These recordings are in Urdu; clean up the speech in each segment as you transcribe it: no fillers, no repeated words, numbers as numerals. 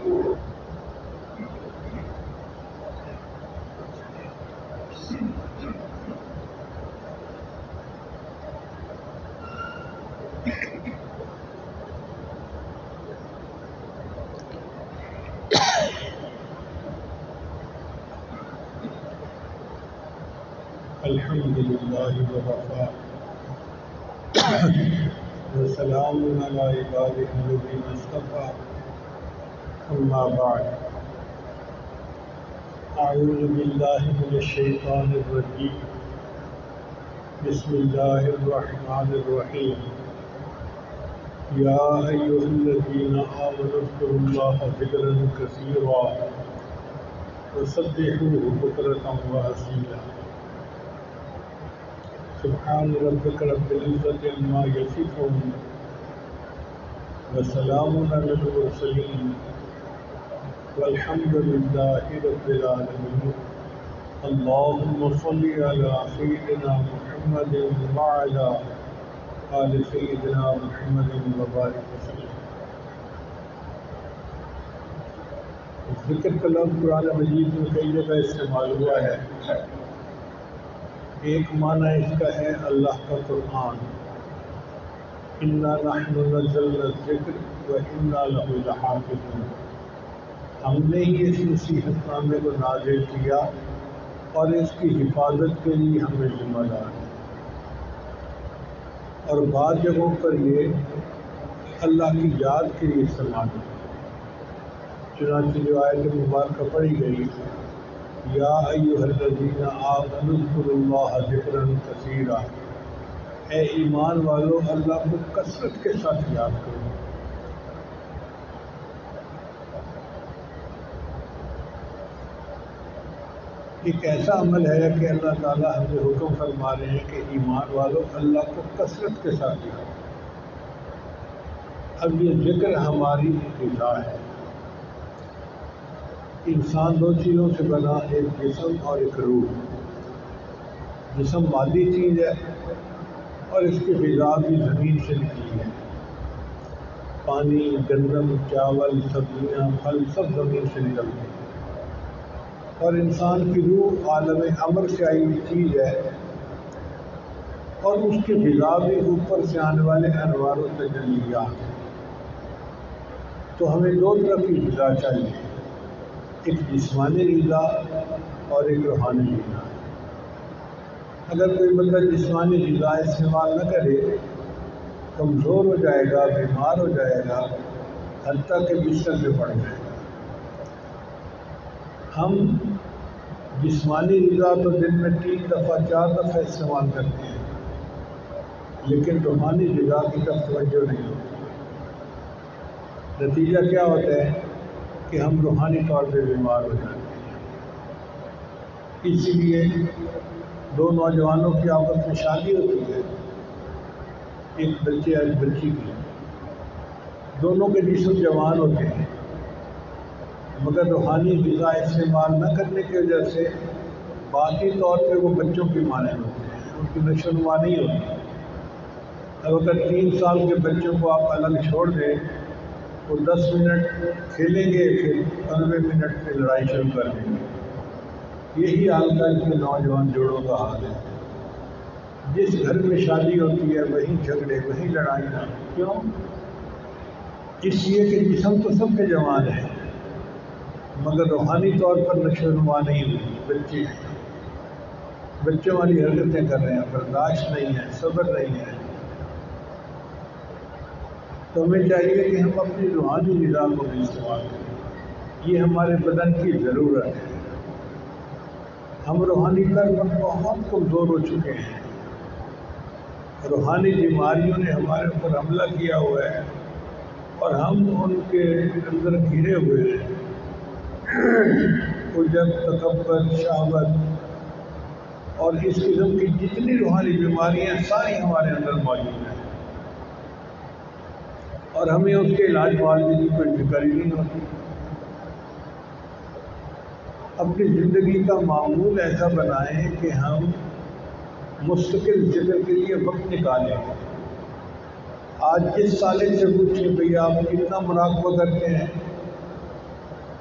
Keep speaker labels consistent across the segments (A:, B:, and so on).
A: الحمد للہ وکفی وسلام علی عبادہ الذین اصطفی اما بعد اعوذ باللہ من الشیطان الرجیم بسم اللہ الرحمن الرحیم یا ایھا الذین آمنوا اذکروا اللہ ذکرا کثیرا وسبحوہ بکرۃ وأصیلا سبحان ربک رب العزة عما یصفون وسلام علی المرسلین والحمد للہ رب العالمین اللہم صل علی سیدنا محمد وعلی آل سیدنا محمد وبارک وسلم۔ ذکر کا لفظ قرآن مجید میں کئی جگہ استعمال ہوا ہے۔ ایک معنی اس کا ہے اللہ کا قرآن، انا نحن نزلنا الذکر وانا لہ لحافظون، ہم نے ہی اس نصیحت نامے کو نازل کیا اور اس کی حفاظت کے لیے ہمیں ذمہ دار ہے۔ اور بعض جگہوں پر یہ اللہ کی یاد کے لیے استعمال ہے، چنانچہ جو آیت مبارکہ پڑھی گئی یا ایھا الذین آمنوا اذکروا اللہ ذکرا کثیرا، اے ایمان والو اللہ کو کثرت کے ساتھ یاد کرو۔ ایک ایسا عمل ہے کہ اللہ تعالیٰ ہمیں حکم فرما رہے ہیں کہ ایمان والو اللہ کو کثرت کے ساتھ یاد کرو۔ اب یہ ذکر ہماری غذا ہے۔ انسان دو چیزوں سے بنا، ایک جسم اور ایک روح۔ جسم مادی چیز ہے اور اس کی غذا بھی زمین سے نکلی ہے۔ پانی، گندم، چاول، سبزیاں، پھل سب زمین سے نکلتے ہیں۔ اور انسان کی روح عالم امر سے آئی ہوئی چیز ہے اور اس کی غذا بھی اوپر سے آنے والے انوار و تجلیات ہیں۔ تو ہمیں دو طرح کی غذا چاہیے، ایک جسمانی غذا اور ایک روحانی غذا۔ اگر کوئی بندہ جسمانی غذا استعمال نہ کرے، کمزور ہو جائے گا، بیمار ہو جائے گا، حتیٰ کہ بستر پہ پڑ جائے گا۔ ہم جسمانی غذا تو دن میں 3 دفعہ 4 دفعہ استعمال کرتے ہیں، لیکن روحانی غذا کی طرف توجہ نہیں ہوتی۔ نتیجہ کیا ہوتا ہے کہ ہم روحانی طور پہ بیمار ہو جاتے ہیں۔ اسی لیے دو نوجوانوں کی آپس میں شادی ہوتی ہے، ایک بچے اور ایک بچی کی، دونوں کے جسم جوان ہوتے ہیں، مگر روحانی غذا استعمال نہ کرنے کی وجہ سے باقی طور پہ وہ بچوں کی مانند ہوتے ہیں، ان کی نشو و نما نہیں ہوتی۔ اب اگر 3 سال کے بچوں کو آپ الگ چھوڑ دیں، وہ 10 منٹ کھیلیں گے، پھر 15 منٹ پہ لڑائی شروع کر دیں گے۔ یہی حال کل کے نوجوان جوڑوں کا حال ہے۔ جس گھر میں شادی ہوتی ہے وہیں جھگڑے، وہیں لڑائیاں۔ کیوں؟ اس لیے کہ جسم تو سب کے جوان ہیں، مگر روحانی طور پر نشو و نما نہیں ہوئی۔ بچوں والی حرکتیں کر رہے ہیں، برداشت نہیں ہے، صبر نہیں ہے۔ تو ہمیں چاہیے کہ ہم اپنی روحانی غذا کو بھی استعمال کریں، یہ ہمارے بدن کی ضرورت ہے۔ ہم روحانی طور پر بہت کمزور ہو چکے ہیں، روحانی بیماریوں نے ہمارے اوپر حملہ کیا ہوا ہے اور ہم ان کے اندر گھرے ہوئے ہیں۔ عجب، تکبر، شہوت اور اس قسم کی جتنی روحانی بیماریاں ساری ہمارے اندر موجود ہیں، اور ہمیں اس کے علاج معالجے کی کوئی فکر ہی نہیں ہوتی۔ اپنی زندگی کا معمول ایسا بنائیں کہ ہم مستقل ذکر کے لیے وقت نکالیں۔ آج جس سالے سے پوچھیں بھئی آپ کتنا مراقبہ کرتے ہیں،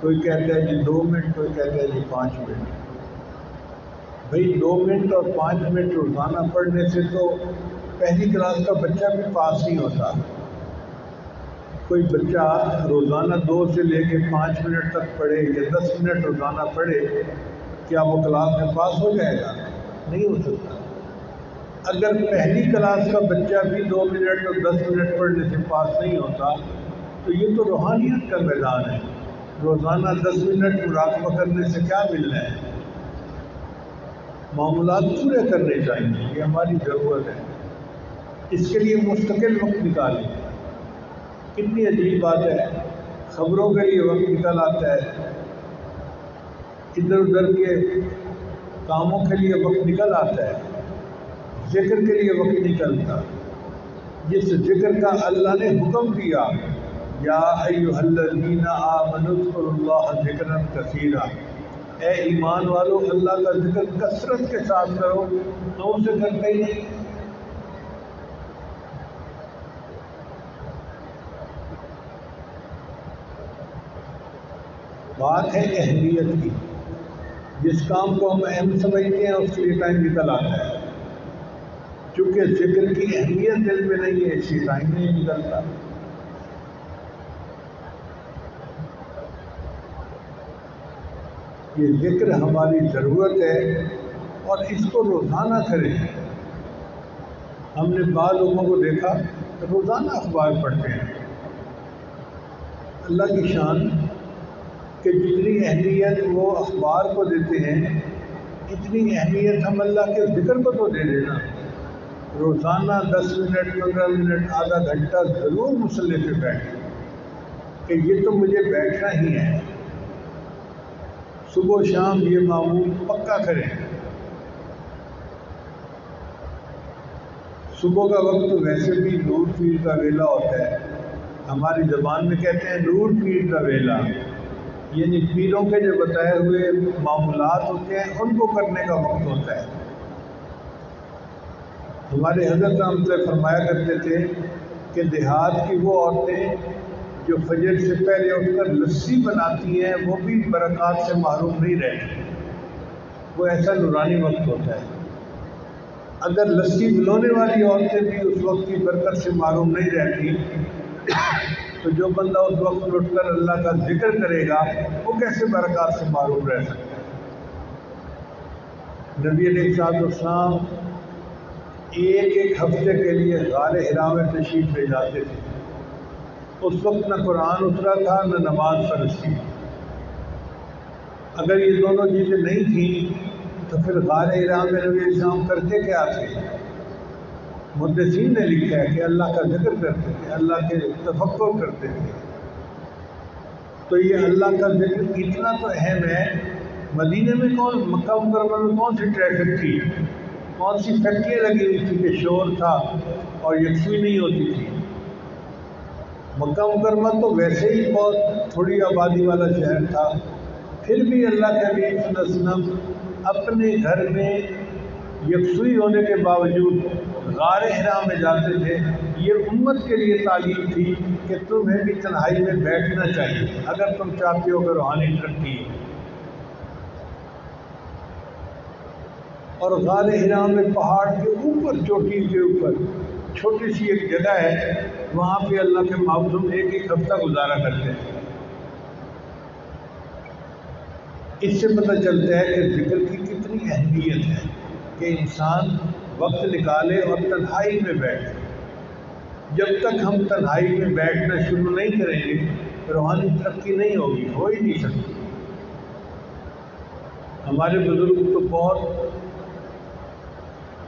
A: کوئی کہتا ہے جی 2 منٹ، کوئی کہتا ہے جی 5 منٹ۔ بھائی 2 منٹ اور 5 منٹ روزانہ پڑھنے سے تو پہلی کلاس کا بچہ بھی پاس نہیں ہوتا۔ کوئی بچہ روزانہ 2 سے لے کے 5 منٹ تک پڑھے یا 10 منٹ روزانہ پڑھے، کیا وہ کلاس میں پاس ہو جائے گا؟ نہیں ہو سکتا۔ اگر پہلی کلاس کا بچہ بھی 2 منٹ اور 10 منٹ پڑھنے سے پاس نہیں ہوتا تو یہ تو روحانیت کا میدان ہے۔ روزانہ 10 منٹ مراقبہ کرنے سے کیا ملنا ہے؟ معمولات پورے کرنے چاہیے، یہ ہماری ضرورت ہے۔ اس کے لیے مستقل وقت نکالیں۔ کتنی عجیب بات ہے، خبروں کے لیے وقت نکل آتا ہے، ادھر ادھر کے کاموں کے لیے وقت نکل آتا ہے، ذکر کے لیے وقت نکلتا۔ جس ذکر کا اللہ نے حکم دیا، یا ایھا الذین آمنوا اذکروا اللہ ذکرا کثیرا، اے ایمان والو اللہ کا ذکر کثرت کے ساتھ کرو، تو اسے کرتے ہی نہیں۔ بات ہے اہمیت کی، جس کام کو ہم اہم سمجھتے ہیں اس کے لیے ٹائم نکل آتا ہے، چونکہ ذکر کی اہمیت دل میں نہیں ہے، اس لیے ٹائم نہیں نکلتا۔ یہ ذکر ہماری ضرورت ہے اور اس کو روزانہ کریں۔ ہم نے بعض لوگوں کو دیکھا روزانہ اخبار پڑھتے ہیں۔ اللہ کی شان کہ جتنی اہمیت وہ اخبار کو دیتے ہیں، اتنی اہمیت ہم اللہ کے ذکر کو تو دے دینا۔ روزانہ 10 منٹ 15 منٹ آدھا گھنٹہ ضرور مصلی پہ بیٹھیں کہ یہ تو مجھے بیٹھنا ہی ہے۔ صبح و شام یہ معمول پکا کریں۔ صبح کا وقت تو ویسے بھی نور پیر کا ویلا ہوتا ہے، ہماری زبان میں کہتے ہیں نور پیر کا ویلا، یعنی پیروں کے جو بتائے ہوئے معمولات ہوتے ہیں ان کو کرنے کا وقت ہوتا ہے۔ ہمارے حضرت رحمۃ اللہ فرمایا کرتے تھے کہ دیہات کی وہ عورتیں جو فجر سے پہلے اٹھ کر لسی بناتی ہیں وہ بھی برکات سے محروم نہیں رہتی، وہ ایسا نورانی وقت ہوتا ہے۔ اگر لسی بلونے والی عورتیں بھی اس وقت کی برکت سے محروم نہیں رہتی تو جو بندہ اس وقت اٹھ کر اللہ کا ذکر کرے گا وہ کیسے برکات سے محروم رہ سکتا ہے؟ نبی علیہ السلام ایک ہفتے کے لیے غار حرا میں تشریف لے جاتے تھے۔ اس وقت نہ قرآن اترا تھا نہ نماز فرض تھی۔ اگر یہ دونوں چیزیں نہیں تھیں تو پھر غار حرا میں نبی علیہ السلام کرتے کیا تھے؟ محدثین نے لکھا ہے کہ اللہ کا ذکر کرتے تھے، اللہ کے تفکر کرتے تھے۔ تو یہ اللہ کا ذکر اتنا تو اہم ہے۔ مدینہ میں مکہ مکرمہ میں کون سی ٹریفک تھی، کون سی فیکٹریاں لگی ہوئی تھی کہ شور تھا اور یکسوئی نہیں ہوتی تھی؟ مکہ مکرمہ تو ویسے ہی بہت تھوڑی آبادی والا شہر تھا، پھر بھی اللہ کے نبی صلی اللہ علیہ وسلم اپنے گھر میں یکسوئی ہونے کے باوجود غار حرا میں جاتے تھے۔ یہ امت کے لیے تعلیم تھی کہ تمہیں بھی تنہائی میں بیٹھنا چاہیے اگر تم چاہتے ہو کہ روحانی ترقی۔ اور غار حرا میں پہاڑ کے اوپر، چوٹی کے اوپر چھوٹی سی ایک جگہ ہے، وہاں پہ اللہ کے معصوم ایک ہفتہ گزارا کرتے ہیں۔ اس سے پتہ چلتا ہے کہ ذکر کی کتنی اہمیت ہے کہ انسان وقت نکالے اور تنہائی میں بیٹھے۔ جب تک ہم تنہائی میں بیٹھنا شروع نہیں کریں گے روحانی ترقی نہیں ہوگی، ہو ہی نہیں سکتی۔ ہمارے بزرگ تو بہت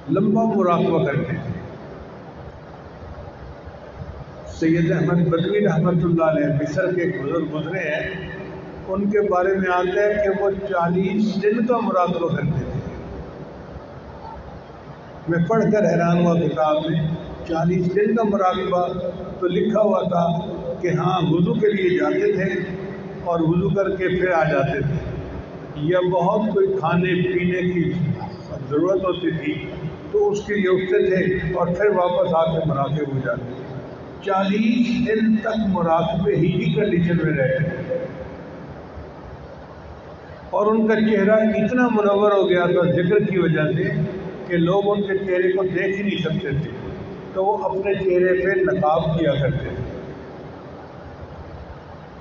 A: لمبا مراقبہ کرتے تھے۔ سید احمد بدوی رحمۃ اللہ علیہ مصر کے ایک بزرگ گزرے ہیں، ان کے بارے میں آتا ہے کہ وہ 40 دن کا مراقبہ کرتے تھے۔ میں پڑھ کر حیران ہوا کتاب میں 40 دن کا مراقبہ، تو لکھا ہوا تھا کہ ہاں وضو کے لیے جاتے تھے اور وضو کر کے پھر آ جاتے تھے، یا بہت کوئی کھانے پینے کی ضرورت ہوتی تھی تو اس کے لیے اٹھتے تھے اور پھر واپس آ کے مراقبے ہو جاتے تھے۔ 40 دن تک مراقبے ہی کی کنڈیشن میں رہتے تھے۔ اور ان کا چہرہ اتنا منور ہو گیا تھا ذکر کی وجہ سے کہ لوگ ان کے چہرے کو دیکھ ہی نہیں سکتے تھے، تو وہ اپنے چہرے پہ نقاب کیا کرتے تھے۔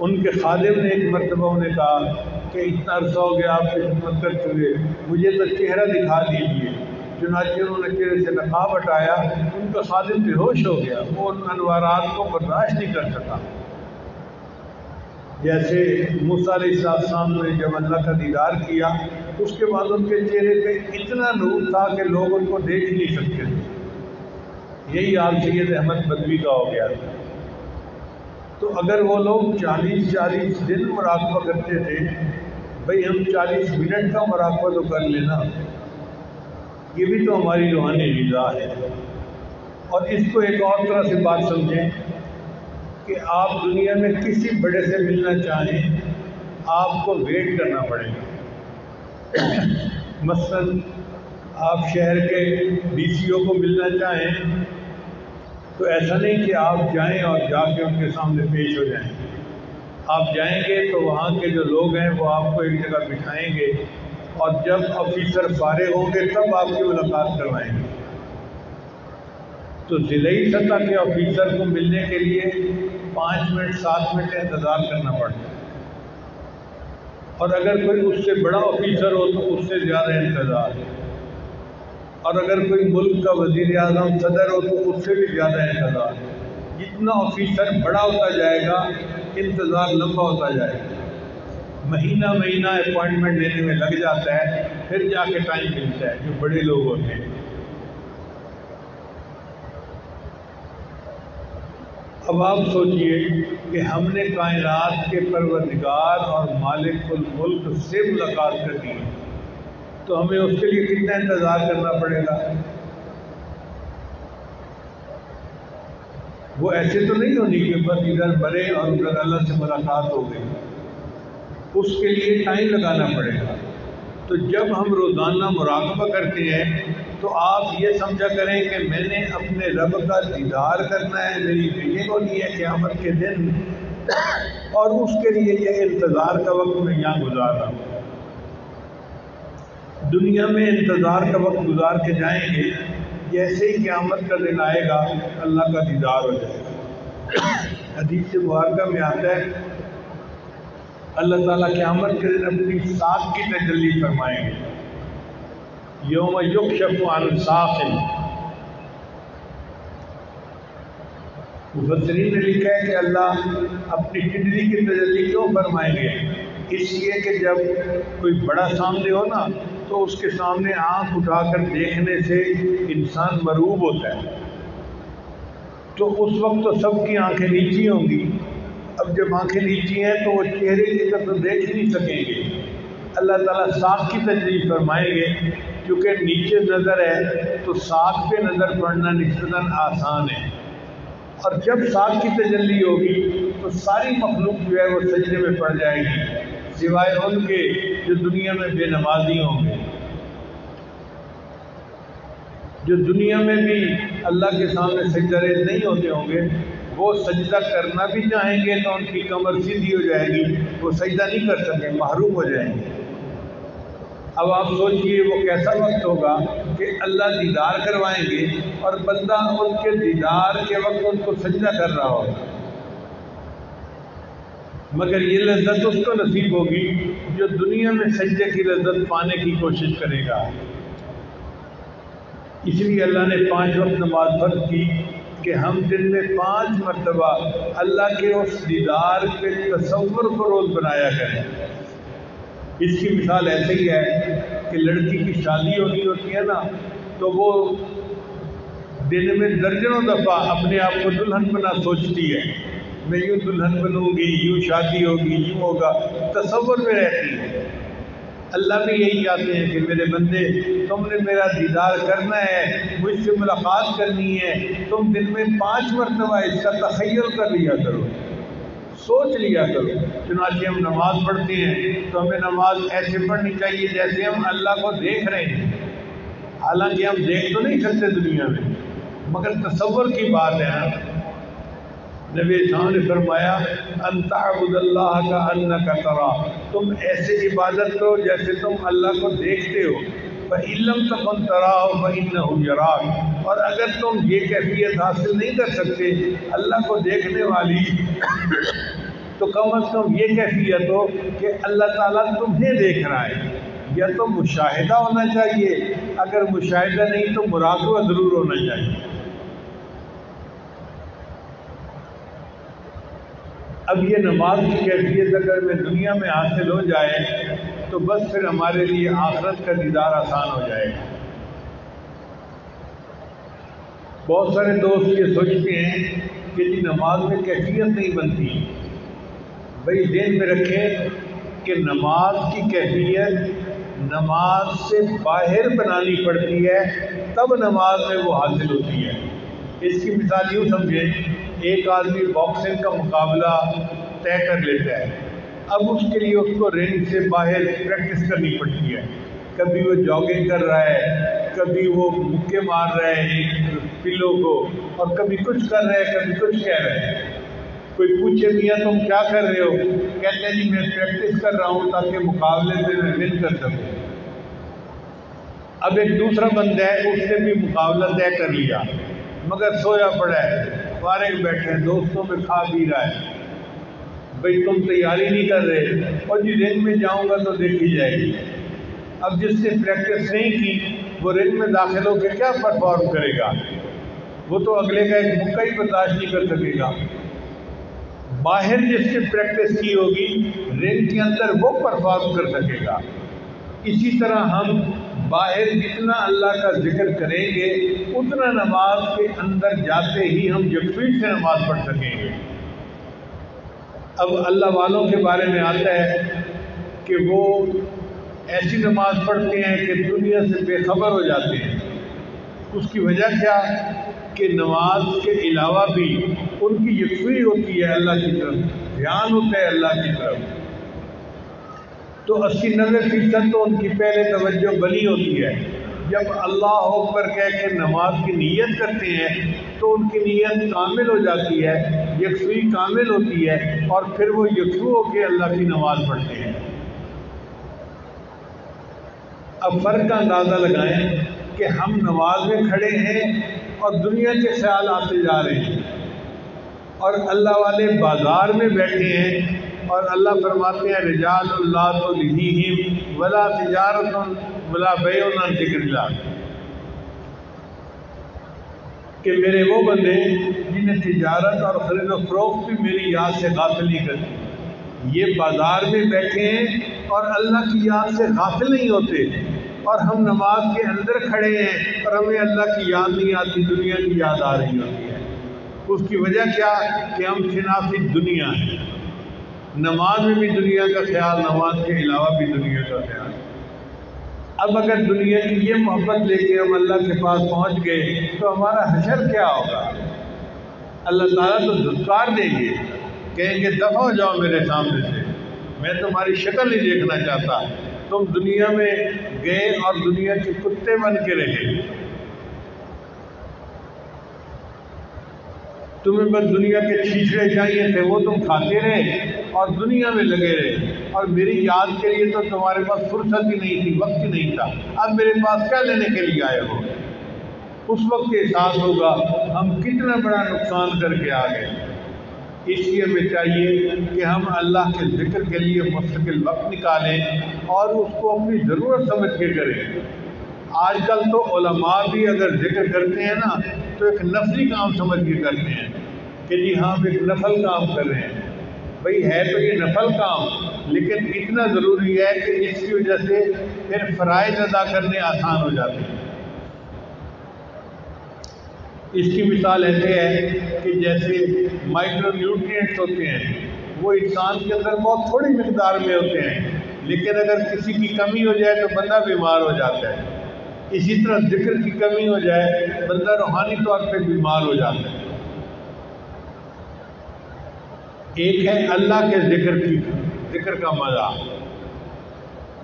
A: ان کے خادم نے ایک مرتبہ انہیں کہا کہ اتنا عرصہ ہو گیا آپ کی خدمت کرتے ہوئے، مجھے تو چہرہ دکھا دیجیے۔ چنانچہ انہوں نے چہرے سے نقاب ہٹایا، ان کا خادم بے ہوش ہو گیا، وہ ان انوارات کو برداشت نہیں کر سکا۔ جیسے موسیٰ علیہ السلام نے جب اللہ کا دیدار کیا، اس کے بعد ان کے چہرے پہ اتنا نور تھا کہ لوگ ان کو دیکھ ہی نہیں سکتے تھے۔ یہی حال سید احمد بدوی کا ہو گیا تھا۔ تو اگر وہ لوگ 40 دن مراقبہ کرتے تھے، بھئی ہم 40 منٹ کا مراقبہ تو کر لینا، یہ بھی تو ہماری روحانی غذا ہے۔ اور اس کو ایک اور طرح سے بات سمجھیں کہ آپ دنیا میں کسی بڑے سے ملنا چاہیں، آپ کو ویٹ کرنا پڑے گا۔ مثلاً آپ شہر کے ڈی سی او کو ملنا چاہیں تو ایسا نہیں کہ آپ جائیں اور جا کے ان کے سامنے پیش ہو جائیں۔ آپ جائیں گے تو وہاں کے جو لوگ ہیں وہ آپ کو ایک جگہ بٹھائیں گے، اور جب آفیسر فارغ ہوں گے تب آپ کی ملاقات کروائیں گے۔ تو ضلعی سطح کے آفیسر کو ملنے کے لیے 5 منٹ 7 منٹ انتظار کرنا پڑتا ہے، اور اگر کوئی اس سے بڑا آفیسر ہو تو اس سے زیادہ انتظار ہے، اور اگر کوئی ملک کا وزیر اعظم صدر ہو تو اس سے بھی زیادہ انتظار ہے۔ جتنا آفیسر بڑا ہوتا جائے گا انتظار لمبا ہوتا جائے گا، مہینہ اپوائنٹمنٹ لینے میں لگ جاتا ہے، پھر جا کے ٹائم ملتا ہے جو بڑے لوگ ہوتے ہیں۔ اب آپ سوچئے کہ ہم نے کائنات کے پروردگار اور مالک الملک سے ملاقات کرنی ہے تو ہمیں اس کے لیے کتنا انتظار کرنا پڑے گا؟ وہ ایسے تو نہیں ہونی کہ بس ادھر مرے اور ادھر اللہ سے ملاقات ہو گئی، اس کے لیے ٹائم لگانا پڑے گا۔ تو جب ہم روزانہ مراقبہ کرتے ہیں تو آپ یہ سمجھا کریں کہ میں نے اپنے رب کا دیدار کرنا ہے، میری ویٹنگ ہونی ہے قیامت کے دن، اور اس کے لیے یہ انتظار کا وقت میں یہاں گزار رہا ہوں۔ دنیا میں انتظار کا وقت گزار کے جائیں گے، جیسے ہی قیامت کا دن آئے گا اللہ کا دیدار ہو جائے گا۔ حدیث مبارکہ میں آتا ہے اللہ تعالیٰ قیامت کے دن اپنی ساکھ کی تجلی فرمائیں گے، یوم یکشف عن ساق۔ مفسرین نے لکھا ہے کہ اللہ اپنی ٹڈلی کی تجلی کیوں فرمائیں گے؟ اس لیے کہ جب کوئی بڑا سامنے ہو نا تو اس کے سامنے آنکھ اٹھا کر دیکھنے سے انسان مرعوب ہوتا ہے، تو اس وقت تو سب کی آنکھیں نیچی ہوں گی۔ اب جب آنکھیں نیچی ہیں تو وہ چہرے کی طرف دیکھ نہیں سکیں گے، اللہ تعالیٰ ساکھ کی تجلی فرمائیں گے، کیونکہ نیچے نظر ہے تو ساکھ پہ نظر پڑنا نسبتاً آسان ہے، اور جب ساکھ کی تجلی ہوگی تو ساری مخلوق جو ہے وہ سجدے میں پڑ جائے گی، سوائے ان کے جو دنیا میں بے نمازی ہوں گے، جو دنیا میں بھی اللہ کے سامنے سجدہ ریز نہیں ہوتے ہوں گے، وہ سجدہ کرنا بھی چاہیں گے تو ان کی کمر سیدھی ہو جائے گی، وہ سجدہ نہیں کر سکیں، محروم ہو جائیں گے۔ اب آپ سوچئے وہ کیسا وقت ہوگا کہ اللہ دیدار کروائیں گے اور بندہ ان کے دیدار کے وقت ان کو سجدہ کر رہا ہوگا، مگر یہ لذت اس کو نصیب ہوگی جو دنیا میں سجدے کی لذت پانے کی کوشش کرے گا۔ اس لیے اللہ نے 5 وقت نماز فرض کی کہ ہم دن میں 5 مرتبہ اللہ کے اس دیدار کے تصور کو روز بنایا کریں۔ اس کی مثال ایسے ہی ہے کہ لڑکی کی شادی ہونی ہوتی ہے نا تو وہ دن میں درجنوں دفعہ اپنے آپ کو دلہن بنا سوچتی ہے، میں یوں دلہن بنوں گی، یوں شادی ہوگی، یوں ہوگا، تصور میں رہتی ہے۔ اللہ بھی یہی چاہتے ہیں کہ میرے بندے تم نے میرا دیدار کرنا ہے، مجھ سے ملاقات کرنی ہے، تم دن میں 5 مرتبہ اس کا تخیل کر لیا کرو، سوچ لیا کرو۔ چنانچہ ہم نماز پڑھتے ہیں تو ہمیں نماز ایسے پڑھنی چاہیے جیسے ہم اللہ کو دیکھ رہے ہیں، حالانکہ ہم دیکھ تو نہیں سکتے دنیا میں، مگر تصور کی بات ہے نا۔ نبی صلی اللہ علیہ وسلم نے فرمایا ان تعبد اللہ کانک تراہ، تم ایسے عبادت کرو جیسے تم اللہ کو دیکھتے ہو، فَإِن لَّمْ تَكُن تَرَاهُ فَإِنَّهُ يَرَاكَ، اور اگر تم یہ کیفیت حاصل نہیں کر سکتے اللہ کو دیکھنے والی تو کم از کم یہ کیفیت ہو کہ اللہ تعالیٰ تمہیں دیکھ رہا ہے، یا تو مشاہدہ ہونا چاہیے، اگر مشاہدہ نہیں تو مراقبہ ضرور ہونا چاہیے۔ اب یہ نماز کی کیفیت اگر میں دنیا میں حاصل ہو جائے تو بس پھر ہمارے لیے آخرت کا دیدار آسان ہو جائے گا۔ بہت سارے دوست یہ سوچتے ہیں کہ جی نماز میں کیفیت نہیں بنتی۔ بھائی ذہن میں رکھیں کہ نماز کی کیفیت نماز سے باہر بنانی پڑتی ہے، تب نماز میں وہ حاصل ہوتی ہے۔ اس کی مثال یوں سمجھیں، ایک آدمی باکسنگ کا مقابلہ طے کر لیتا ہے، اب اس کے لیے اس کو رنگ سے باہر پریکٹس کرنی پڑتی ہے۔ کبھی وہ جاگنگ کر رہا ہے، کبھی وہ مکے مار رہا ہے ایک پلو کو، اور کبھی کچھ کر رہا ہے، کبھی کچھ کہہ رہا ہے۔ کوئی پوچھے میاں تم کیا کر رہے ہو؟ کہتے ہیں جی میں پریکٹس کر رہا ہوں تاکہ مقابلے میں ون کر سکوں۔ اب ایک دوسرا بندہ ہے، اس نے بھی مقابلہ طے کر لیا مگر سویا پڑا ہے، فارغ بیٹھے ہیں، دوستوں میں کھا پی رہا ہے۔ بھئی تم تیاری نہیں کر رہے، اور جی رنگ میں جاؤں گا تو دیکھی جائے گی۔ اب جس نے پریکٹس نہیں کی وہ رنگ میں داخل ہو کے کیا پرفارم کرے گا؟ وہ تو اگلے کا ایک مکہ ہی برداشت نہیں کر سکے گا۔ باہر جس نے پریکٹس کی ہوگی رنگ کے اندر وہ پرفارم کر سکے گا۔ اسی طرح ہم باہر جتنا اللہ کا ذکر کریں گے اتنا نماز کے اندر جاتے ہی ہم یکسوئی سے نماز پڑھ سکیں گے۔ اب اللہ والوں کے بارے میں آتا ہے کہ وہ ایسی نماز پڑھتے ہیں کہ دنیا سے بے خبر ہو جاتے ہیں۔ اس کی وجہ کیا کہ نماز کے علاوہ بھی ان کی یکسوئی ہوتی ہے اللہ کی طرف، دھیان ہوتا ہے اللہ کی طرف، تو 80-90% تو ان کی پہلے توجہ بنی ہوتی ہے۔ جب اللہ اکبر کہہ کے نماز کی نیت کرتے ہیں تو ان کی نیت کامل ہو جاتی ہے، یکسوئی کامل ہوتی ہے، اور پھر وہ یکسو ہو کے اللہ کی نماز پڑھتے ہیں۔ اب فرق کا اندازہ لگائیں کہ ہم نماز میں کھڑے ہیں اور دنیا کے خیال آتے جا رہے ہیں، اور اللہ والے بازار میں بیٹھے ہیں اور اللہ فرماتے ہیں رجال لا تلہیہم ولا تجارت ولا بیع عن ذکر اللہ، کہ میرے وہ بندے جنہیں تجارت اور خرید و فروخت بھی میری یاد سے غافل نہیں کرتی۔ یہ بازار میں بیٹھے ہیں اور اللہ کی یاد سے غافل نہیں ہوتے، اور ہم نماز کے اندر کھڑے ہیں اور ہمیں اللہ کی یاد نہیں آتی، دنیا کی یاد آ رہی ہوتی ہے۔ اس کی وجہ کیا کہ ہم شناسی دنیا ہیں، نماز میں بھی دنیا کا خیال، نماز کے علاوہ بھی دنیا کا خیال۔ اب اگر دنیا کی یہ محبت لے کے ہم اللہ کے پاس پہنچ گئے تو ہمارا حشر کیا ہوگا؟ اللہ تعالیٰ تو دھتکار دیں گے، کہیں گے دفع ہو جاؤ میرے سامنے سے، میں تمہاری شکل نہیں دیکھنا چاہتا، تم دنیا میں گئے اور دنیا کے کتے بن کے رہے، تمہیں بس دنیا کے چھیچڑے چاہیے تھے، وہ تم کھاتے رہے اور دنیا میں لگے رہے، اور میری یاد کے لیے تو تمہارے پاس فرصت ہی نہیں تھی، وقت ہی نہیں تھا، اب میرے پاس کیا لینے کے لیے آئے ہو؟ اس وقت احساس ہوگا ہم کتنا بڑا نقصان کر کے آ گئے۔ اس لیے ہمیں چاہیے کہ ہم اللہ کے ذکر کے لیے مستقل وقت نکالیں اور اس کو اپنی ضرورت سمجھ کے کریں۔ آج کل تو علماء بھی اگر ذکر کرتے ہیں نا تو ایک نفلی کام سمجھ کے کرتے ہیں کہ جی ہاں ہم ایک نفل کام کر رہے ہیں۔ بھئی ہے تو یہ نفل کام، لیکن اتنا ضروری ہے کہ اس کی وجہ سے پھر فرائض ادا کرنے آسان ہو جاتے ہیں۔ اس کی مثال ایسے ہے کہ جیسے مائکرو نیوٹرینٹس ہوتے ہیں، وہ انسان کے اندر بہت تھوڑی مقدار میں ہوتے ہیں، لیکن اگر کسی کی کمی ہو جائے تو بندہ بیمار ہو جاتا ہے۔ اسی طرح ذکر کی کمی ہو جائے بندہ روحانی طور پہ بیمار ہو جاتا ہے۔ ایک ہے اللہ کے ذکر کا مزہ،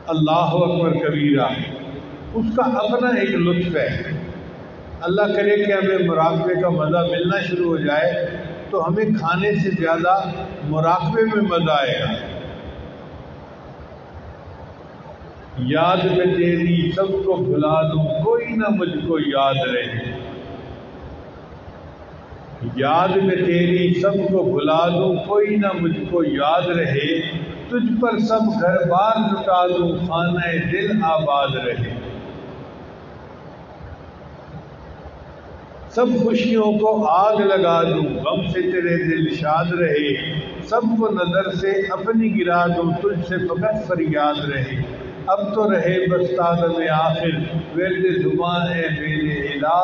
A: اللہ اکبر کبیرہ، اس کا اپنا ایک لطف ہے۔ اللہ کرے کہ ہمیں مراقبے کا مزہ ملنا شروع ہو جائے تو ہمیں کھانے سے زیادہ مراقبے میں مزہ آئے گا۔ یاد میں تیری سب کو بھلا دوں کوئی نہ مجھ کو یاد رہے، یاد میں تیری سب کو بھلا دوں کوئی نہ مجھ کو یاد رہے، تجھ پر سب گھر بار لٹا دوں خانہ دل آباد رہے، سب خوشیوں کو آگ لگا دوں غم سے تیرے دل شاد رہے، سب کو نظر سے اپنی گرا دوں تجھ سے فقط فریاد رہے، اب تو رہے بس تادم آخر ورد زباں ہے میرے الہ،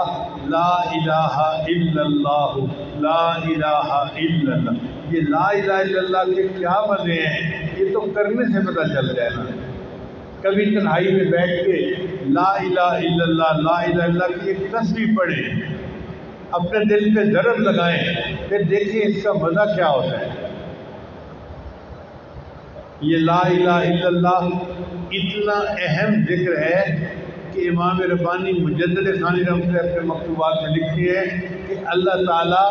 A: لا الہ الا اللہ، لا الہ الا اللہ۔ یہ لا الہ الا اللہ کے کیا مزے ہیں، یہ تو کرنے سے پتہ چل جائے نا۔ کبھی تنہائی میں بیٹھ کے لا الہ الا اللہ، لا الہ الا اللہ کی ایک تسبیح پڑھیں، اپنے دل پہ ضرب لگائیں، پھر دیکھیں اس کا مزہ کیا ہوتا ہے۔ یہ لا الہ الا اللہ اتنا اہم ذکر ہے کہ امام ربانی مجدد ثانی رحمۃ اللہ اپنے مکتوبات میں لکھتے ہیں کہ اللہ تعالیٰ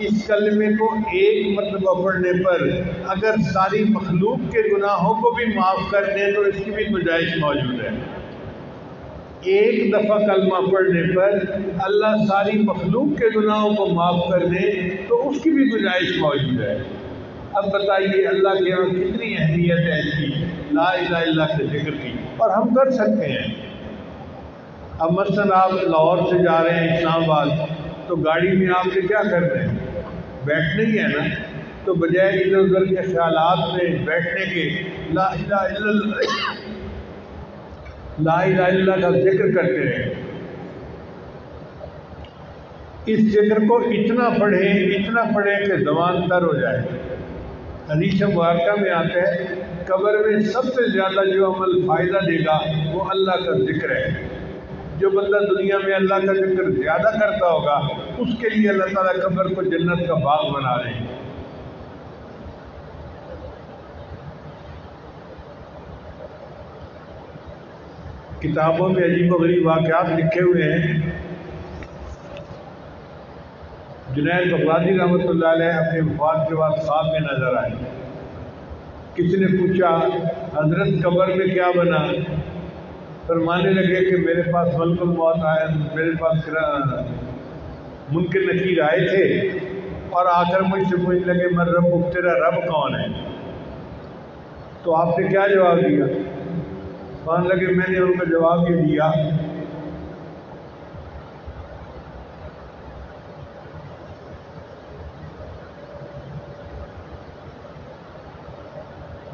A: اس کلمے کو ایک مرتبہ پڑھنے پر اگر ساری مخلوق کے گناہوں کو بھی معاف کر دیں تو اس کی بھی گنجائش موجود ہے۔ ایک دفعہ کلمہ پڑھنے پر اللہ ساری مخلوق کے گناہوں کو معاف کر دے تو اس کی بھی گنجائش موجود ہے۔ اب بتائیے اللہ کے یہاں کتنی اہمیت ہے اس کی لا الہ الا اللہ کے ذکر کی، اور ہم کر سکتے ہیں۔ اب مثلاً آپ لاہور سے جا رہے ہیں اسلام آباد، تو گاڑی میں آپ نے کیا کرنا ہے، بیٹھنا ہی ہے نا، تو بجائے ادھر ادھر کے خیالات میں بیٹھنے کے لا الہ الا اللہ، لا الہ الا اللہ کا ذکر کرتے رہیں۔ اس ذکر کو اتنا پڑھیں کہ زبان تر ہو جائے۔ حدیث مبارکہ میں آتا ہے قبر میں سب سے زیادہ جو عمل فائدہ دے گا وہ اللہ کا ذکر ہے۔ جو بندہ دنیا میں اللہ کا ذکر زیادہ کرتا ہوگا اس کے لیے اللہ تعالیٰ قبر کو جنت کا باغ بنا رہے ہیں۔ کتابوں میں عجیب و غریب واقعات لکھے ہوئے ہیں۔ جنید بغدادی رحمۃ اللہ علیہ اپنے وفات کے بعد خواب میں نظر آئے۔ کسی نے پوچھا حضرت قبر میں کیا بنا؟ فرمانے لگے کہ میرے پاس ملک الموت آئے، میرے پاس منکر نکیر آئے تھے اور آ کر مجھ سے پوچھنے لگے من ربک، تیرا رب کون ہے؟ تو آپ نے کیا جواب دیا؟ کہنے لگے میں نے ان کو جواب یہ دیا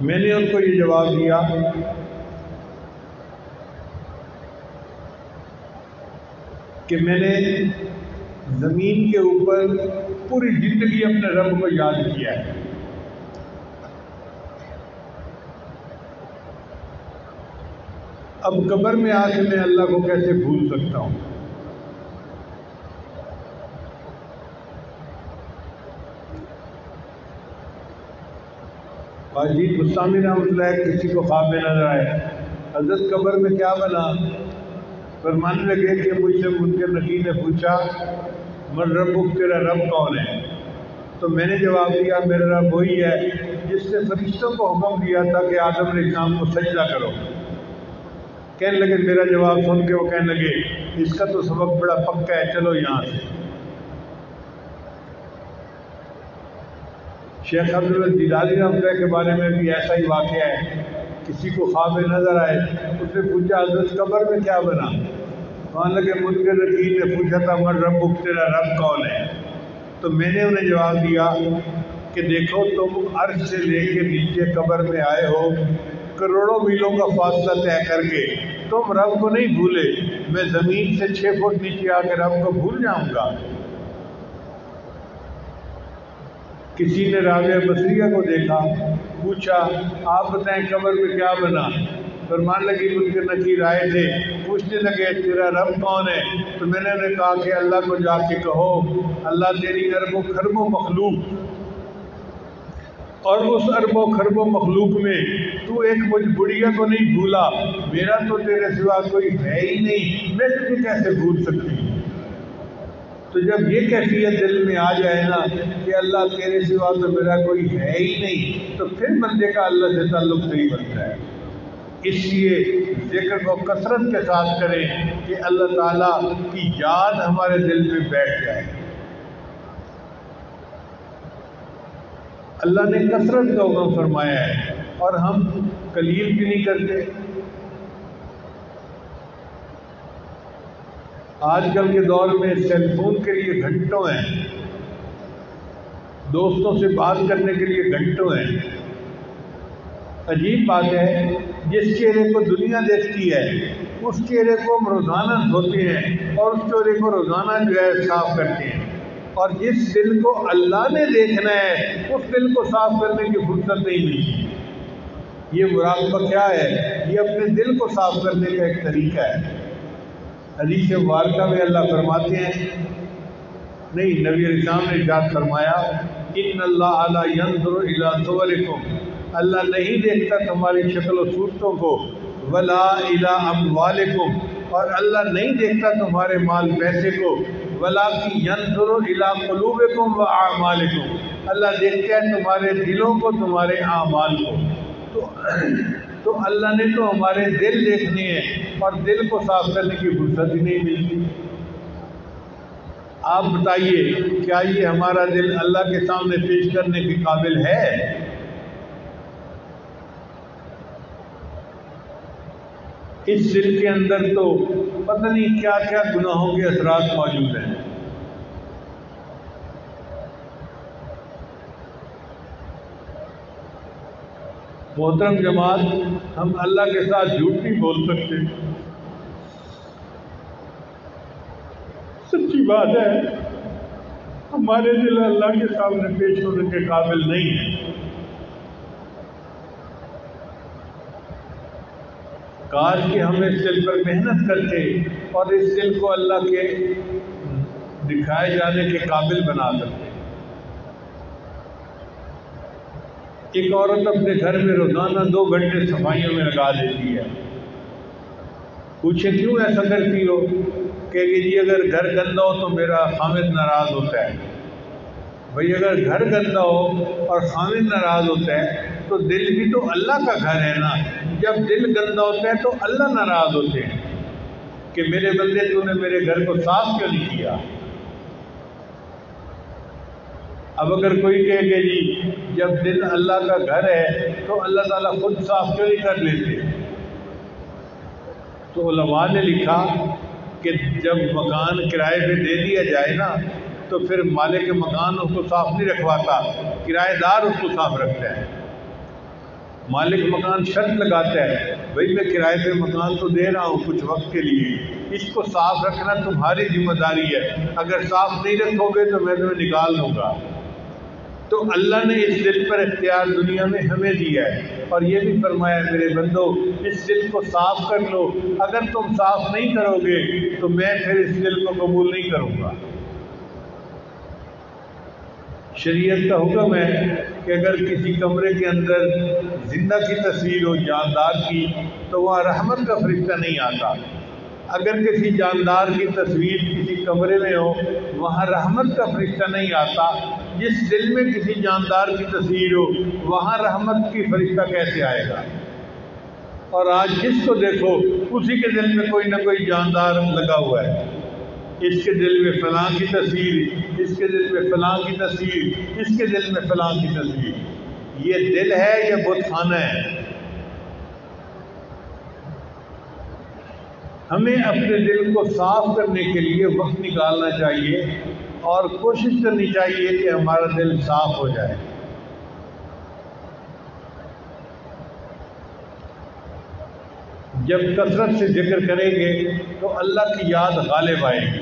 A: میں نے ان کو یہ جواب دیا کہ میں نے زمین کے اوپر پوری زندگی اپنے رب کو یاد کیا ہے، اب قبر میں آ کے میں اللہ کو کیسے بھول سکتا ہوں؟ واجد بستامی رحمۃ اللہ کسی کو خواب میں نظر آئے، حضرت قبر میں کیا بنا؟ فرمانے لگے کہ مجھ سے منکر نکیر نے پوچھا من ربک، تیرا رب کون ہے؟ تو میں نے جواب دیا میرا رب وہی ہے جس نے فرشتوں کو حکم دیا تھا کہ آدم علیہ السلام کو سجدہ کرو۔ کہنے لگے میرا جواب سن کے وہ کہنے لگے اس کا تو سبق بڑا پکا ہے، چلو یہاں سے۔ شیخ عبداللہ جیلانی رحمۃ اللہ کے بارے میں بھی ایسا ہی واقعہ ہے، کسی کو خواب میں نظر آئے، اس نے پوچھا حضرت قبر میں کیا بنا؟ کہنے لگے منکر نکیر نے پوچھا تھا من ربک، تیرا رب کون ہے؟ تو میں نے انہیں جواب دیا کہ دیکھو تم عرش سے لے کے نیچے قبر میں آئے ہو، کروڑوں میلوں کا فاصلہ طے کر کے تم رب کو نہیں بھولے، میں زمین سے 6 فٹ نیچے آ کے رب کو بھول جاؤں گا؟ کسی نے رابعہ بصریہ کو دیکھا، پوچھا آپ بتائیں قبر میں کیا بنا؟ فرمان لگی منکر نکیر آئے تھے، پوچھنے لگے تیرا رب کون ہے؟ تو میں نے انہیں کہا کہ اللہ کو جا کے کہو اللہ تیری ارب و خرب و مخلوق اور اس ارب و خرب و مخلوق میں تو ایک مجھ بڑھیا کو نہیں بھولا، میرا تو تیرے سوا کوئی ہے ہی نہیں، میں تجھے کیسے بھول سکتی ہوں؟ تو جب یہ کیفیت دل میں آ جائے نا کہ اللہ تیرے سوا تو میرا کوئی ہے ہی نہیں، تو پھر بندے کا اللہ سے تعلق صحیح بنتا ہے۔ اس لیے ذکر کو کثرت کے ساتھ کریں کہ اللہ تعالیٰ کی یاد ہمارے دل میں بیٹھ جائے۔ اللہ نے کثرت کا حکم فرمایا ہے اور ہم قلیل بھی نہیں کرتے۔ آج کل کے دور میں سیل فون کے لیے گھنٹوں ہیں، دوستوں سے بات کرنے کے لیے گھنٹوں ہیں۔ عجیب بات ہے، جس چہرے کو دنیا دیکھتی ہے اس چہرے کو ہم روزانہ دھوتے ہیں اور اس چہرے کو روزانہ جو ہے صاف کرتے ہیں، اور جس دل کو اللہ نے دیکھنا ہے اس دل کو صاف کرنے کی فرصت نہیں ملتی۔ یہ مراقبہ کیا ہے؟ یہ اپنے دل کو صاف کرنے کا ایک طریقہ ہے۔ حدیث مبارکہ میں اللہ فرماتے ہیں، نہیں، نبی علیہ السلام نے ارشاد فرمایا، ان اللہ لا ينظر الى صورکم، اللہ نہیں دیکھتا تمہاری شکل و صورتوں کو، ولا الى اموالکم، اور اللہ نہیں دیکھتا تمہارے مال پیسے کو، ولکن ينظر الى قلوبکم واعمالکم، اللہ دیکھتا ہے تمہارے دلوں کو، تمہارے اعمال کو۔ تو اللہ نے تو ہمارے دل دیکھنے ہیں اور دل کو صاف کرنے کی فرصت ہی نہیں ملتی۔ آپ بتائیے، کیا یہ ہمارا دل اللہ کے سامنے پیش کرنے کے قابل ہے؟ اس دل کے اندر تو پتہ نہیں کیا کیا گناہوں کے اثرات موجود ہیں۔ محترم جماعت، ہم اللہ کے ساتھ جھوٹ نہیں بول سکتے، سچی بات ہے، ہمارے دل اللہ کے سامنے پیش ہونے کے قابل نہیں ہیں۔ کاش کہ ہم اس دل پر محنت کرتے اور اس دل کو اللہ کے دکھائے جانے کے قابل بنا سکتے۔ ایک عورت اپنے گھر میں روزانہ 2 گھنٹے صفائیوں میں لگا دیتی ہے، پوچھے کیوں ایسا کرتی ہو؟ کہ جی اگر گھر گندا ہو تو میرا خامد ناراض ہوتا ہے۔ بھئی اگر گھر گندا ہو اور خامد ناراض ہوتا ہے تو دل بھی تو اللہ کا گھر ہے نا، جب دل گندا ہوتا ہے تو اللہ ناراض ہوتے ہیں کہ میرے بندے تو نے میرے گھر کو صاف کیوں نہیں کیا۔ اب اگر کوئی کہے کہ جی جب دل اللہ کا گھر ہے تو اللہ تعالیٰ خود صاف کیوں نہیں کر لیتے؟ تو علماء نے لکھا کہ جب مکان کرائے پہ دے دیا جائے نا تو پھر مالک مکان اس کو صاف نہیں رکھواتا، کرایہ دار اس کو صاف رکھتا ہے۔ مالک مکان شرط لگاتا ہے، بھئی میں کرائے پہ مکان تو دے رہا ہوں کچھ وقت کے لیے، اس کو صاف رکھنا تمہاری ذمہ داری ہے، اگر صاف نہیں رکھو گے تو میں تمہیں نکال دوں گا۔ تو اللہ نے اس دل پر اختیار دنیا میں ہمیں دیا ہے، اور یہ بھی فرمایا میرے بندو اس دل کو صاف کر لو، اگر تم صاف نہیں کرو گے تو میں پھر اس دل کو قبول نہیں کروں گا۔ شریعت کا حکم ہے کہ اگر کسی کمرے کے اندر زندہ کی تصویر ہو، جاندار کی، تو وہاں رحمت کا فرشتہ نہیں آتا۔ اگر کسی جاندار کی تصویر کسی کمرے میں ہو، وہاں رحمت کا فرشتہ نہیں آتا۔ جس دل میں کسی جاندار کی تصویر ہو وہاں رحمت کی فرشتہ کیسے آئے گا؟ اور آج جس کو دیکھو اسی کے دل میں کوئی نہ کوئی جاندار لگا ہوا ہے، اس کے دل میں فلاں کی تصویر، اس کے دل میں فلاں کی تصویر، اس کے دل میں فلاں کی تصویر۔ یہ دل ہے یا بت خانہ ہے؟ ہمیں اپنے دل کو صاف کرنے کے لیے وقت نکالنا چاہیے اور کوشش کرنی چاہیے کہ ہمارا دل صاف ہو جائے۔ جب کثرت سے ذکر کریں گے تو اللہ کی یاد غالب آئے گی،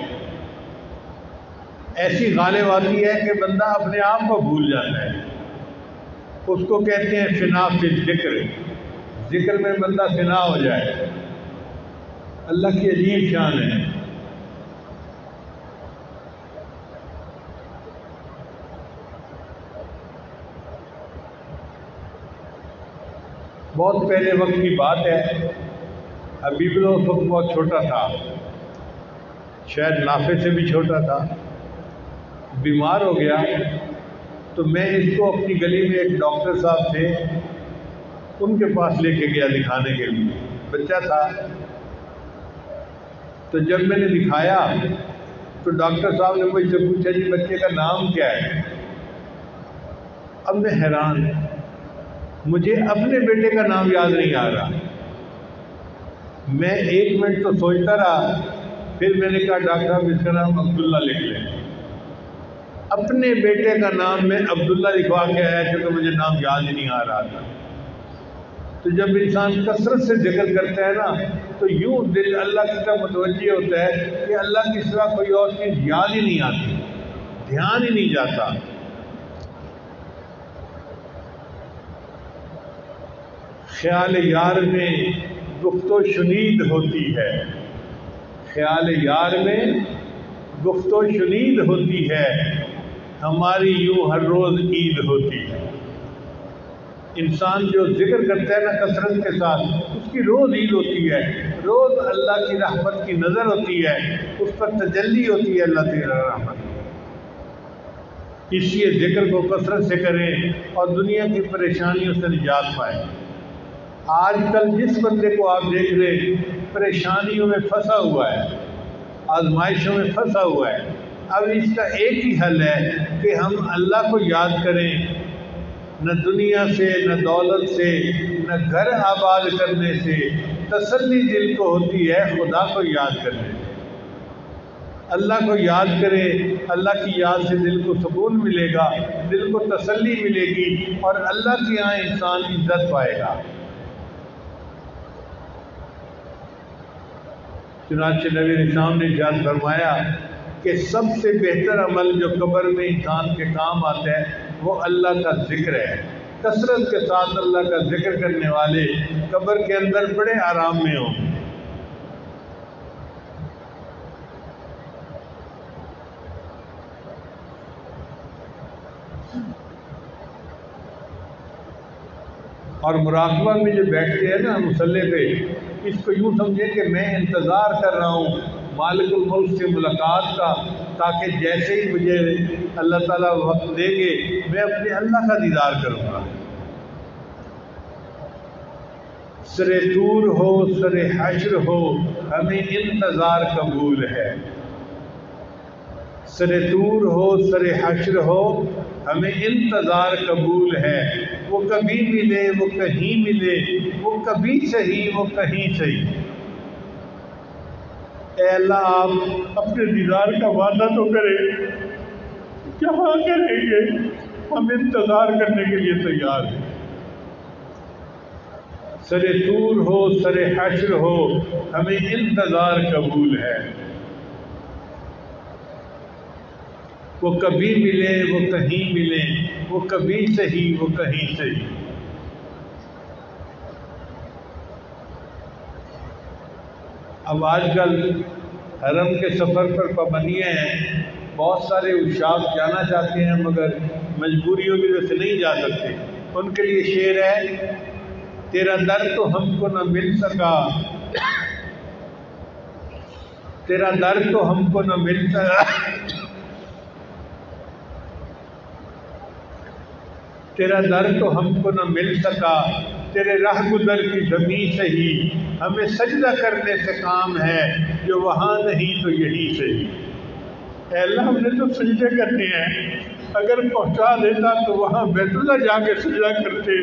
A: ایسی غالب آتی ہے کہ بندہ اپنے آپ کو بھول جاتا ہے۔ اس کو کہتے ہیں فنا فی الذکر، ذکر میں بندہ فنا ہو جائے۔ اللہ کی عجیب شان ہے۔ بہت پہلے وقت کی بات ہے، حبیب اللہ اس وقت بہت چھوٹا تھا، شاید نافع سے بھی چھوٹا تھا، بیمار ہو گیا۔ تو میں اس کو اپنی گلی میں ایک ڈاکٹر صاحب تھے، ان کے پاس لے کے گیا دکھانے کے لیے، بچہ تھا۔ تو جب میں نے دکھایا تو ڈاکٹر صاحب نے مجھ سے پوچھا جی بچے کا نام کیا ہے؟ اب میں حیران، مجھے اپنے بیٹے کا نام یاد نہیں آ رہا۔ میں 1 منٹ تو سوچتا رہا، پھر میں نے کہا ڈاکٹر صاحب اس کا نام عبداللہ لکھ لیں۔ اپنے بیٹے کا نام میں عبداللہ لکھوا کے آیا کیونکہ مجھے نام یاد ہی نہیں آ رہا تھا۔ تو جب انسان کثرت سے ذکر کرتا ہے نا تو یوں دل اللہ کی طرف متوجہ ہوتا ہے کہ اللہ کی سوا کوئی اور چیز یاد ہی نہیں آتی، دھیان ہی نہیں جاتا۔ خیال یار میں گفت و شنید ہوتی ہے، خیال یار میں گفت و شنید ہوتی ہے، ہماری یوں ہر روز عید ہوتی ہے۔ انسان جو ذکر کرتا ہے نا کثرت کے ساتھ، اس کی روز عید ہوتی ہے، روز اللہ کی رحمت کی نظر ہوتی ہے، اس پر تجلی ہوتی ہے اللہ تعالی رحمت۔ اس لیے ذکر کو کثرت سے کریں اور دنیا کی پریشانیوں سے نجات پائیں۔ آج کل جس بندے کو آپ دیکھ رہے پریشانیوں میں پھنسا ہوا ہے، آزمائشوں میں پھنسا ہوا ہے، اب اس کا ایک ہی حل ہے کہ ہم اللہ کو یاد کریں، نہ دنیا سے، نہ دولت سے، نہ گھر آباد کرنے سے تسلی دل کو ہوتی ہے، خدا کو یاد کرنے سے۔ اللہ کو یاد کرے، اللہ کی یاد سے دل کو سکون ملے گا، دل کو تسلی ملے گی اور اللہ کے یہاں انسان عزت پائے گا۔ چنانچہ نبی اسلام نے ارشاد فرمایا کہ سب سے بہتر عمل جو قبر میں انسان کے کام آتا ہے وہ اللہ کا ذکر ہے۔ کثرت کے ساتھ اللہ کا ذکر کرنے والے قبر کے اندر بڑے آرام میں ہوں۔ اور مراقبہ میں جو بیٹھتے ہیں نا مصلی پہ، اس کو یوں سمجھیں کہ میں انتظار کر رہا ہوں مالک الملک سے ملاقات کا، تاکہ جیسے ہی مجھے اللہ تعالیٰ وقت دیں گے میں اپنے اللہ کا دیدار کروں گا۔ سر طور ہو سر حشر ہو ہمیں انتظار قبول ہے، سر طور ہو سر حشر ہو ہمیں انتظار قبول ہے، وہ کبھی ملے وہ کہیں ملے، وہ کبھی صحیح وہ کہیں صحیح۔ اے اللہ آپ اپنے دیدار کا وعدہ تو کریں، کہاں کریں گے، ہم انتظار کرنے کے لیے تیار ہیں۔ سر طور ہو سر حشر ہو ہمیں انتظار قبول ہے، وہ کبھی ملے وہ کہیں ملے، وہ کبھی صحیح وہ کہیں صحیح۔ اب آج کل حرم کے سفر پر پابندیاں ہیں، بہت سارے عشاق جانا چاہتے ہیں مگر مجبوریوں کی وجہ سے نہیں جا سکتے۔ ان کے لیے شعر ہے، تیرا در تو ہم کو نہ مل سکا، تیرا در تو ہم کو نہ مل سکا، تیرا در تو ہم کو نہ مل سکا، تیرے راہ گزر کی زمیں صحیح، ہمیں سجدہ کرنے سے کام ہے، جو وہاں نہیں تو یہی صحیح۔ اے اللہ ہم نے تو سجدے کرنے ہیں، اگر پہنچا دیتا تو وہاں بیت اللہ جا کے سجدہ کرتے،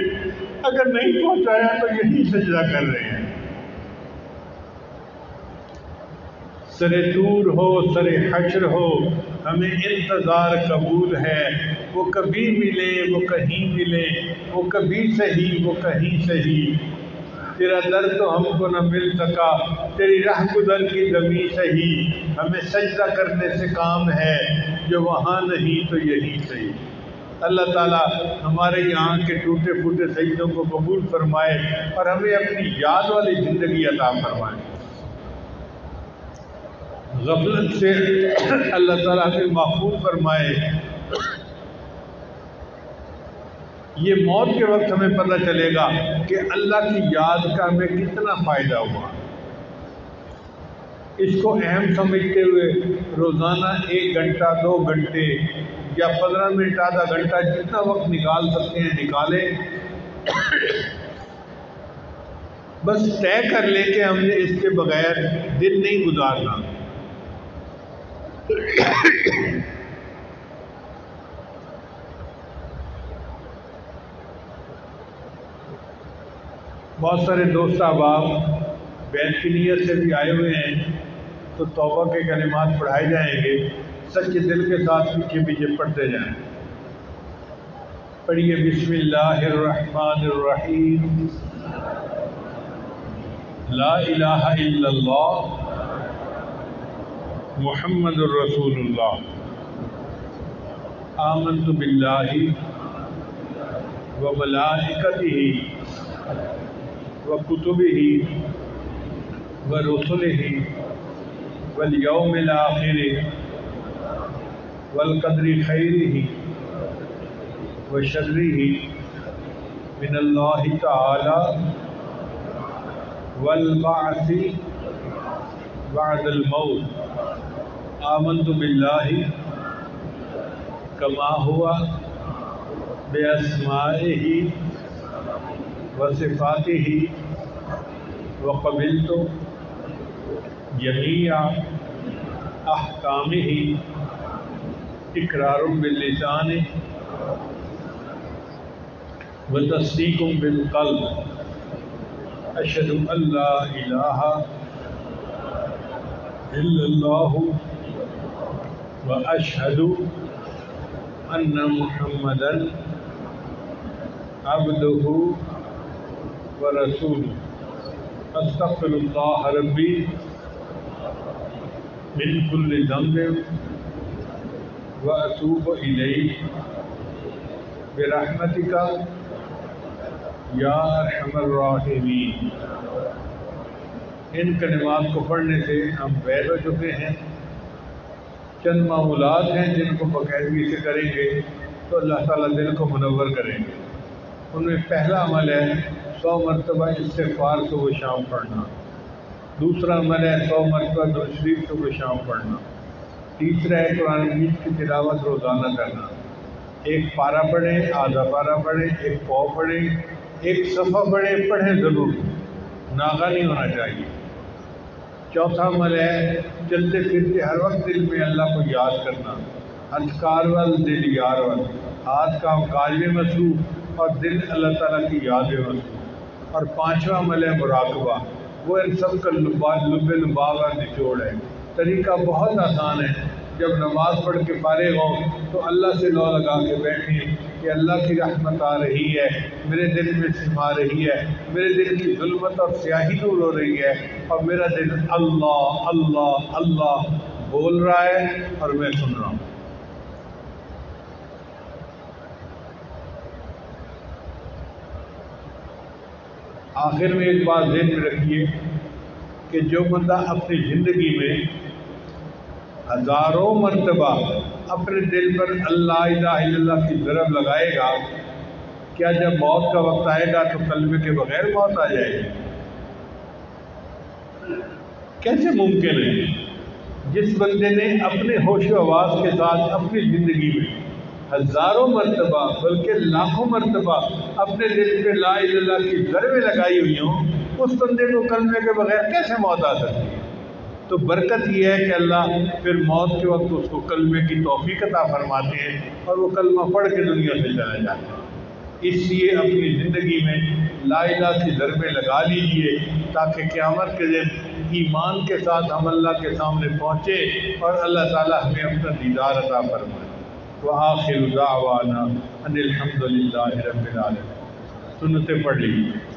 A: اگر نہیں پہنچایا تو یہی سجدہ کر رہے ہیں۔ سر طور ہو سر حشر ہو ہمیں انتظار قبول ہے، وہ کبھی ملے وہ کہیں ملے، وہ کبھی صحیح وہ کہیں صحیح۔ تیرا در تو ہم کو نہ مل سکا، تیری راہ گزر کی زمیں صحیح، ہمیں سجدہ کرنے سے کام ہے، جو وہاں نہیں تو یہی صحیح۔ اللہ تعالیٰ ہمارے یہاں کے ٹوٹے پھوٹے سجدوں کو قبول فرمائے اور ہمیں اپنی یاد والی زندگی عطا فرمائے، غفلت سے اللہ تعالیٰ ہمیں محفوظ فرمائے۔ یہ موت کے وقت ہمیں پتہ چلے گا کہ اللہ کی یاد کا ہمیں کتنا فائدہ ہوا۔ اس کو اہم سمجھتے ہوئے روزانہ 1 گھنٹہ 2 گھنٹے یا 15 منٹ آدھا گھنٹہ جتنا وقت نکال سکتے ہیں نکالیں، بس طے کر لے کہ ہم نے اس کے بغیر دن نہیں گزارنا. بہت سارے دوست احباب بیت کی نیت سے بھی آئے ہوئے ہیں تو توبہ کے کلمات پڑھائے جائیں گے. سچے دل کے ساتھ پیچھے پیچھے پڑھتے جائیں. پڑھیے بسم اللہ الرحمن الرحیم. لا الہ الا اللہ محمد الرسول اللہ. آمنت باللہ و ملائکتہ و کتبہ و رسلہ والیوم الآخر والقدر خیرہ و شرہ من اللہ تعالی والبعث بعد الموت. آمنت باللہ کما ہوا باسمائہ و صفاتہ وقبلت جمیع احکامہ اقرار باللسان و تصدیق بالقلب. اشہد ان لا الہ الا اللہ و اشہد ان محمدا عبدہ و رسولہ. استغفر اللہ ربی من کل ذنب و اتوب الیہ برحمتک یا ارحم الراحمین. ان کلمات کو پڑھنے سے ہم بیت ہو چکے ہیں. چند معمولات ہیں جن کو باقاعدگی سے کریں گے تو اللہ تعالیٰ دل کو منور کریں گے. ان میں پہلا عمل ہے 100 مرتبہ استغفار صبح شام پڑھنا. دوسرا عمل ہے 100 مرتبہ درود شریف صبح شام پڑھنا. تیسرا ہے قرآن مجید کی تلاوت روزانہ کرنا. ایک پارہ پڑھیں، آدھا پارہ پڑھیں، ایک پاؤ پڑھیں، ایک صفحہ پڑھیں ضرور، ناغہ نہیں ہونا چاہیے. چوتھا عمل ہے چلتے پھرتے ہر وقت دل میں اللہ کو یاد کرنا. اذکار وال دل یار وال، ہاتھ کام کاج میں مصروف اور دل اللہ تعالیٰ کی یاد میں مصروف. اور پانچواں عمل ہے مراقبہ. وہ ان سب کا لب لباب اور نچوڑ ہے. طریقہ بہت آسان ہے. جب نماز پڑھ کے فارغ ہوں تو اللہ سے لو لگا کے بیٹھیں کہ اللہ کی رحمت آ رہی ہے، میرے دل میں سما رہی ہے، میرے دل کی ظلمت اور سیاہی دور ہو رہی ہے اور میرا دل اللہ اللہ اللہ بول رہا ہے اور میں سن رہا ہوں. آخر میں ایک بات ذہن میں رکھیے کہ جو بندہ اپنی زندگی میں ہزاروں مرتبہ اپنے دل پر اللہ الہ الا اللہ کی ضرب لگائے گا، کیا جب موت کا وقت آئے گا تو کلمے کے بغیر موت آ جائے گی؟ کیسے ممکن ہے؟ جس بندے نے اپنے ہوش و حواس کے ساتھ اپنی زندگی میں ہزاروں مرتبہ بلکہ لاکھوں مرتبہ اپنے دل پہ لا الہ الا اللہ کی ضربیں لگائی ہوئی ہوں، اس بندے کو کلمے کے بغیر کیسے موت آ سکتی ہے؟ تو برکت یہ ہے کہ اللہ پھر موت کے وقت اس کو کلمے کی توفیق عطا فرماتے ہیں اور وہ کلمہ پڑھ کے دنیا سے چلا جاتا ہے. اس لیے اپنی زندگی میں لا الہ کی ضربیں لگا لیجئے تاکہ قیامت کے دن ایمان کے ساتھ ہم اللہ کے سامنے پہنچے اور اللہ تعالیٰ ہمیں اپنا دیدار عطا فرمائے. وآخر دعوانا ان الحمد للہ رب العالمین. سنتیں پڑھ لیجیے.